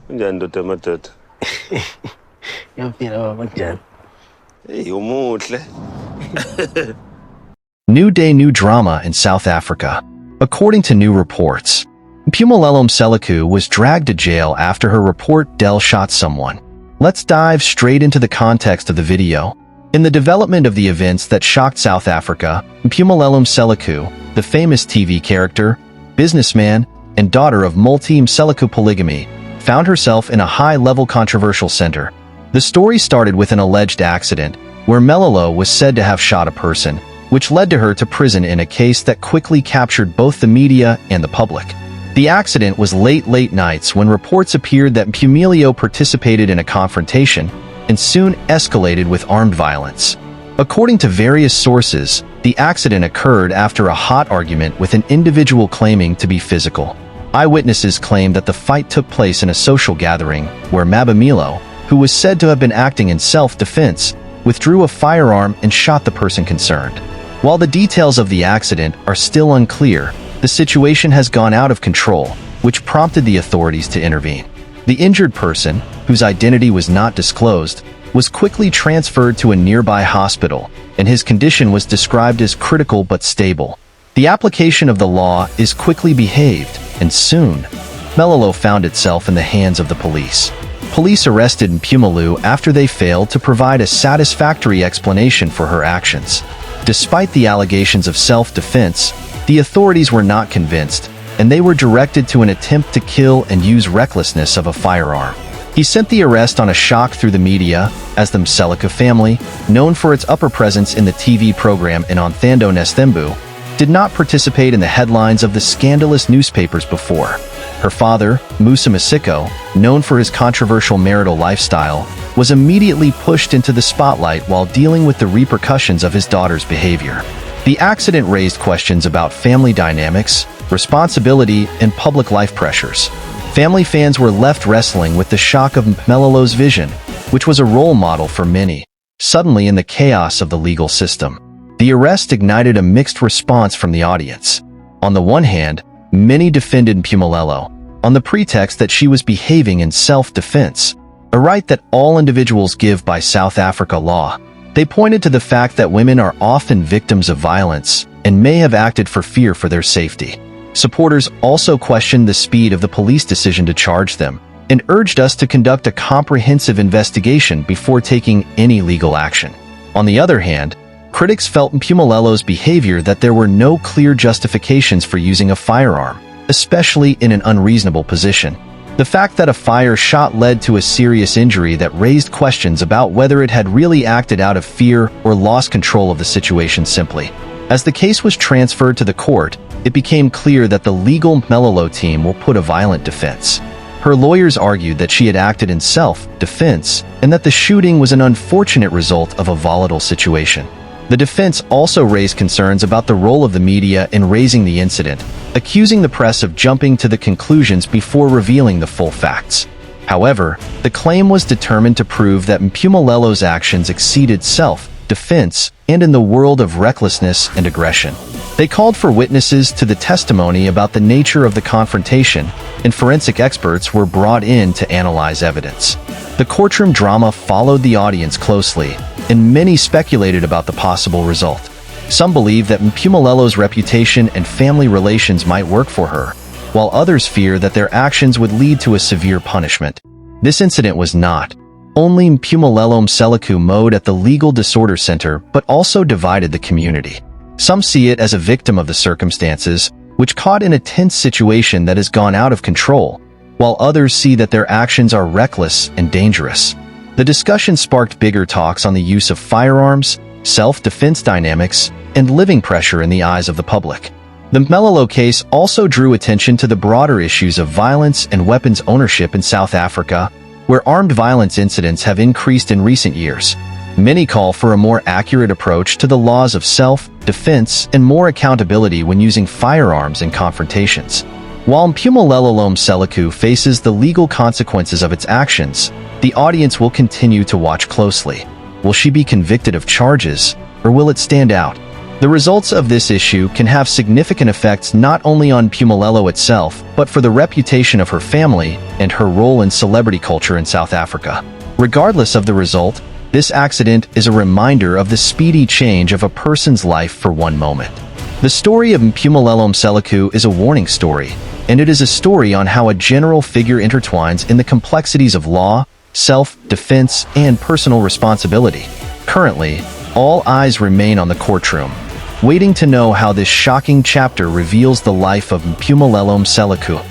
Unjani ndoda amadoda? Ngiyaphila baba kunjani? Hey, umuhle. New day, new drama in South Africa. According to new reports, Mpumelelo Mseleku was dragged to jail after her report Dell shot someone. Let's dive straight into the context of the video. In the development of the events that shocked South Africa, Mpumelelo Mseleku, the famous TV character, businessman, and daughter of multi-Mseleku polygamy, found herself in a high-level controversial center. The story started with an alleged accident, where Mpumelelo was said to have shot a person, which led to her to prison in a case that quickly captured both the media and the public. The accident was late nights when reports appeared that Mpumelelo participated in a confrontation and soon escalated with armed violence. According to various sources, the accident occurred after a hot argument with an individual claiming to be physical. Eyewitnesses claim that the fight took place in a social gathering where Mpumelelo, who was said to have been acting in self-defense, withdrew a firearm and shot the person concerned. While the details of the accident are still unclear, the situation has gone out of control, which prompted the authorities to intervene. The injured person, whose identity was not disclosed, was quickly transferred to a nearby hospital, and his condition was described as critical but stable. The application of the law is quickly behaved, and soon, Mpumelelo found itself in the hands of the police. Police arrested Mpumelelo after they failed to provide a satisfactory explanation for her actions. Despite the allegations of self-defense, the authorities were not convinced, and they were directed to an attempt to kill and use recklessness of a firearm. He sent the arrest on a shock through the media, as the Mseleku family, known for its upper presence in the TV program Inonthando Nestembu, did not participate in the headlines of the scandalous newspapers before. Her father, Musa Masiko, known for his controversial marital lifestyle, was immediately pushed into the spotlight while dealing with the repercussions of his daughter's behavior. The accident raised questions about family dynamics, responsibility, and public life pressures. Family fans were left wrestling with the shock of Mpumelo's vision, which was a role model for many. Suddenly, in the chaos of the legal system, the arrest ignited a mixed response from the audience. On the one hand, many defended Mpumelelo on the pretext that she was behaving in self-defense, a right that all individuals give by South Africa law. They pointed to the fact that women are often victims of violence and may have acted for fear for their safety. Supporters also questioned the speed of the police decision to charge them and urged us to conduct a comprehensive investigation before taking any legal action. On the other hand, critics felt Mpumelo's behavior that there were no clear justifications for using a firearm, especially in an unreasonable position. The fact that a fire shot led to a serious injury that raised questions about whether it had really acted out of fear or lost control of the situation simply. As the case was transferred to the court, it became clear that the legal Mpumelelo team will put a violent defense. Her lawyers argued that she had acted in self-defense and that the shooting was an unfortunate result of a volatile situation. The defense also raised concerns about the role of the media in raising the incident, accusing the press of jumping to the conclusions before revealing the full facts. However, the claim was determined to prove that Mpumelo's actions exceeded self-defense and in the world of recklessness and aggression. They called for witnesses to the testimony about the nature of the confrontation, and forensic experts were brought in to analyze evidence. The courtroom drama followed the audience closely, and many speculated about the possible result. Some believe that Mpumelo's reputation and family relations might work for her, while others fear that their actions would lead to a severe punishment. This incident was not only Mpumelelo Mseleku mode at the Legal Disorder Center, but also divided the community. Some see it as a victim of the circumstances, which caught in a tense situation that has gone out of control, while others see that their actions are reckless and dangerous. The discussion sparked bigger talks on the use of firearms, self-defense dynamics, and living pressure in the eyes of the public. The Mpumelelo case also drew attention to the broader issues of violence and weapons ownership in South Africa, where armed violence incidents have increased in recent years. Many call for a more accurate approach to the laws of self-defense and more accountability when using firearms in confrontations. While Mpumelelo Mseleku faces the legal consequences of its actions, the audience will continue to watch closely. Will she be convicted of charges, or will it stand out? The results of this issue can have significant effects not only on Mpumelelo itself, but for the reputation of her family and her role in celebrity culture in South Africa. Regardless of the result, this accident is a reminder of the speedy change of a person's life for one moment. The story of Mpumelelo Mseleku is a warning story, and it is a story on how a general figure intertwines in the complexities of law, self-defense, and personal responsibility. Currently, all eyes remain on the courtroom, waiting to know how this shocking chapter reveals the life of Mpumelelo Mseleku.